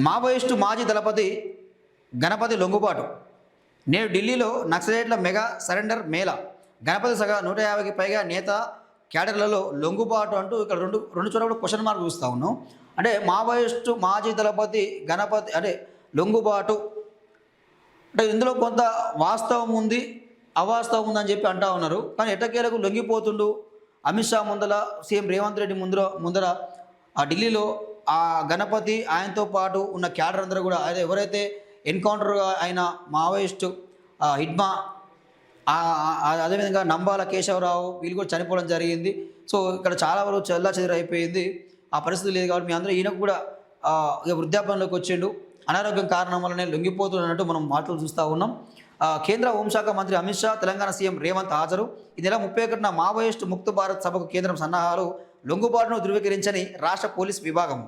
Maoist మాజీ దళపతి గణపతి లొంగుబాటు. నేడు ఢిల్లీలో నక్సలైట్ల మెగా సరెండర్ మేళా. గణపతి సగా 150కి పైగా నేత క్యాడర్లలో లొంగుబాటు అంటూ ఇక్కడ రెండు చోట్ల కూడా క్వశ్చన్ మార్క్ చూస్తూ ఉన్నాం. అంటే మావోయిస్టు మాజీ దళపతి గణపతి అంటే లొంగుబాటు అంటే ఇందులో కొంత వాస్తవం ఉంది, అవాస్తవం ఉందని చెప్పి అంటా ఉన్నారు. కానీ ఎట్టకేలకు లొంగిపోతుండు అమిత్ షా ముందర, సీఎం రేవంత్ రెడ్డి ముందర ఆ ఢిల్లీలో ఆ గణపతి ఆయనతో పాటు ఉన్న క్యాడర్ అందరూ కూడా ఎవరైతే ఎన్కౌంటర్గా అయిన మావోయిస్టు హిడ్మా అదేవిధంగా నంబాల కేశవరావు వీళ్ళు కూడా చనిపోవడం జరిగింది. సో ఇక్కడ చాలా వరకు చెల్లాచెదురు అయిపోయింది. ఆ పరిస్థితి లేదు కాబట్టి మీ అందరూ ఈయనకు కూడా వృద్ధాప్యంలోకి వచ్చిండు. అనారోగ్యం కారణం వల్లనే లొంగిపోతున్నట్టు మనం మాటలు చూస్తూ ఉన్నాం. కేంద్ర హోంశాఖ మంత్రి అమిత్ షా, తెలంగాణ సీఎం రేవంత్ హాజరు. ఈ నెల 31న మావోయిస్టు ముక్త భారత్ సభకు కేంద్రం సన్నాహాలు. లొంగుబాటును ధృవీకరించని రాష్ట్ర పోలీస్ విభాగం.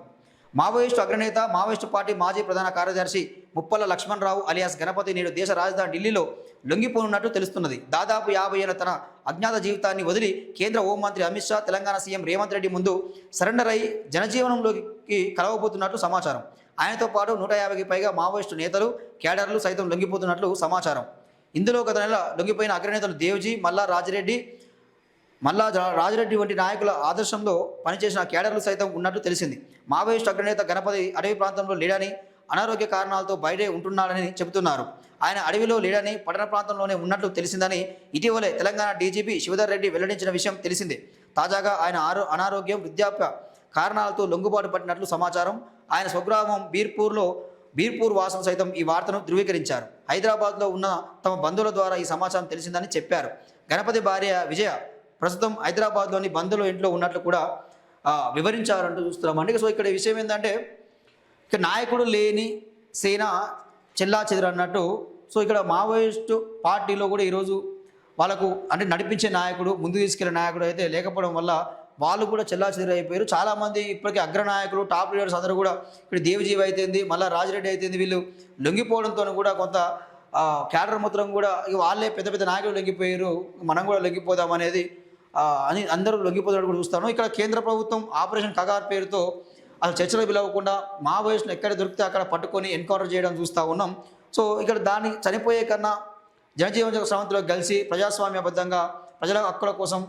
మావోయిస్టు అగ్రనేత, మావోయిస్టు పార్టీ మాజీ ప్రధాన కార్యదర్శి ముప్పల లక్ష్మణరావు అలియాస్ గణపతి నేడు దేశ రాజధాని ఢిల్లీలో లొంగిపోనున్నట్టు తెలుస్తున్నది. దాదాపు 50 ఏళ్ల తన అజ్ఞాత జీవితాన్ని వదిలి కేంద్ర హోంమంత్రి అమిత్ షా తెలంగాణ సీఎం రేవంత్ రెడ్డి ముందు సరెండర్ అయి జనజీవనంలోకి కలవబోతున్నట్లు సమాచారం. ఆయనతో పాటు 150కి పైగా మావోయిస్టు నేతలు, క్యాడర్లు సైతం లొంగిపోతున్నట్లు సమాచారం. ఇందులో గత నెల లొంగిపోయిన అగ్రనేతలు దేవ్జీ, మల్లా రాజిరెడ్డి వంటి నాయకుల ఆదర్శంలో పనిచేసిన క్యాడర్లు సైతం ఉన్నట్టు తెలిసింది. మావోయిస్టు అగ్రనేత గణపతి అడవి ప్రాంతంలో లేడని, అనారోగ్య కారణాలతో బయటే ఉంటున్నాడని చెబుతున్నారు. ఆయన అడవిలో లేడని, పట్టణ ప్రాంతంలోనే ఉన్నట్లు తెలిసిందని ఇటీవలే తెలంగాణ డీజీపీ శివధర్ రెడ్డి వెల్లడించిన విషయం తెలిసిందే. తాజాగా ఆయన అనారోగ్యం, వృద్ధాప్య కారణాలతో లొంగుబాటు పట్టినట్లు సమాచారం. ఆయన స్వగ్రామం బీర్పూర్ వాసం సైతం ఈ వార్తను ధృవీకరించారు. హైదరాబాద్లో ఉన్న తమ బంధువుల ద్వారా ఈ సమాచారం తెలిసిందని చెప్పారు. గణపతి భార్య విజయ ప్రస్తుతం హైదరాబాద్లోని బంధువుల ఇంట్లో ఉన్నట్లు కూడా వివరించారంటూ చూస్తున్నామండి. సో ఇక్కడ విషయం ఏంటంటే ఇక్కడ నాయకుడు లేని సేన చెల్లాచెదురు అన్నట్టు. సో ఇక్కడ మావోయిస్టు పార్టీలో కూడా ఈరోజు వాళ్ళకు అంటే నడిపించే నాయకుడు, ముందు తీసుకెళ్లే నాయకుడు అయితే లేకపోవడం వల్ల వాళ్ళు కూడా చెల్లాచెదురు అయిపోయారు. చాలామంది ఇప్పటికీ అగ్రనాయకులు, టాప్ లీడర్స్ అందరూ కూడా ఇక్కడ దేవజీవి అయితేంది, మళ్ళీ రాజిరెడ్డి అయితేంది, వీళ్ళు లొంగిపోవడంతో కూడా కొంత క్యాడర్ మొత్తం కూడా వాళ్ళే పెద్ద పెద్ద నాయకులు లొంగిపోయారు, మనం కూడా లొంగిపోదాం అనేది అని అందరూ లొంగిపోతాడు కూడా చూస్తాను. ఇక్కడ కేంద్ర ప్రభుత్వం ఆపరేషన్ కగార్ పేరుతో అసలు చర్చలో పిలవకుండా మావోయిస్టులు ఎక్కడ దొరికితే అక్కడ పట్టుకొని ఎన్కౌంటర్ చేయడం చూస్తూ ఉన్నాం. సో ఇక్కడ దాన్ని చనిపోయే కన్నా జనజీవన స్రవంతిలో కలిసి ప్రజాస్వామ్యబద్ధంగా ప్రజల హక్కుల కోసం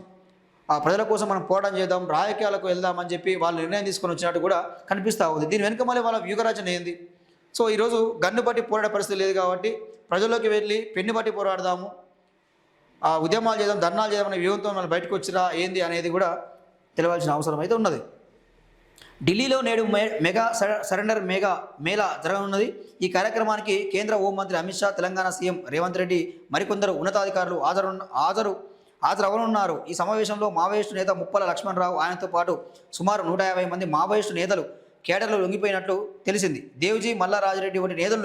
ప్రజల కోసం మనం పోరాటం చేద్దాం, రాజకీయాలకు వెళ్దామని చెప్పి వాళ్ళు నిర్ణయం తీసుకొని వచ్చినట్టు కూడా కనిపిస్తూ ఉంది. దీని వెనుక మళ్ళీ వాళ్ళ వ్యూహరచన ఏంది? సో ఈరోజు గన్ను బట్టి పోరాడే పరిస్థితి లేదు కాబట్టి ప్రజల్లోకి వెళ్ళి పెన్ను బట్టి పోరాడదాము, ఉద్యమాలు చేద్దాం, ధర్నాలు చేద్దామనే వ్యూహంతో మనం బయటకు వచ్చిరా ఏంది అనేది కూడా తెలియాల్సిన అవసరం అయితే ఉన్నది. ఢిల్లీలో నేడు మెగా సరెండర్ మేళా జరగనున్నది. ఈ కార్యక్రమానికి కేంద్ర హోంమంత్రి అమిత్ షా, తెలంగాణ సీఎం రేవంత్ రెడ్డి, మరికొందరు ఉన్నతాధికారులు హాజరవనున్నారు. ఈ సమావేశంలో మావోయిస్టు నేత ముప్పల లక్ష్మణరావు, ఆయనతో పాటు సుమారు 150 మంది మావోయిస్టు నేతలు, కేడర్లు లొంగిపోయినట్లు తెలిసింది. దేవ్జీ, మల్లా రాజిరెడ్డి వంటి నేతలు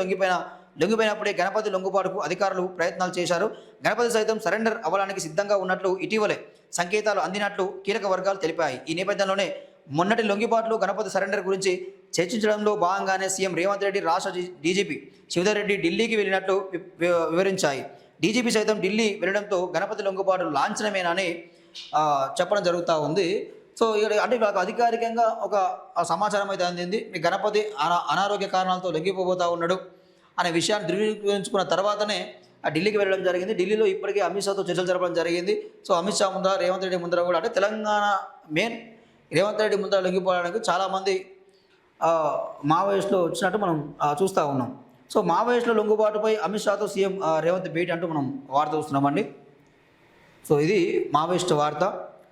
లొంగిపోయినప్పుడే గణపతి లొంగుబాటుకు అధికారులు ప్రయత్నాలు చేశారు. గణపతి సైతం సరెండర్ అవ్వడానికి సిద్ధంగా ఉన్నట్లు ఇటీవలే సంకేతాలు అందినట్లు కీలక వర్గాలు తెలిపాయి. ఈ నేపథ్యంలోనే మొన్నటి లొంగిబాటులో గణపతి సరెండర్ గురించి చర్చించడంలో భాగంగానే సీఎం రేవంత్ రెడ్డి, రాష్ట్ర డీజీపీ శివధర్ రెడ్డి ఢిల్లీకి వెళ్ళినట్లు వివరించాయి. డీజీపీ సైతం ఢిల్లీ వెళ్ళడంతో గణపతి లొంగుబాటు లాంఛనమేనని చెప్పడం జరుగుతూ ఉంది. సో ఇక్కడ అంటే వాళ్ళకి అధికారికంగా ఒక సమాచారం అయితే అందింది. మీ గణపతి అనారోగ్య కారణాలతో లొంగిపోబోతూ ఉన్నాడు అనే విషయాన్ని ధృవీకరించుకున్న తర్వాతనే ఢిల్లీకి వెళ్ళడం జరిగింది. ఢిల్లీలో ఇప్పటికే అమిత్ షాతో చర్చలు జరపడం జరిగింది. సో అమిత్ షా ముందర, రేవంత్ రెడ్డి ముందర కూడా అంటే తెలంగాణ మెయిన్ రేవంత్ రెడ్డి ముందర లొంగిపోవడానికి చాలామంది మావోయిస్టులు వచ్చినట్టు మనం చూస్తూ ఉన్నాం. సో మావోయిస్టుల లొంగుబాటుపై అమిత్ షాతో సీఎం రేవంత్ భేటీ అంటూ మనం వార్త చూస్తున్నామండి. సో ఇది మావోయిస్టు వార్త.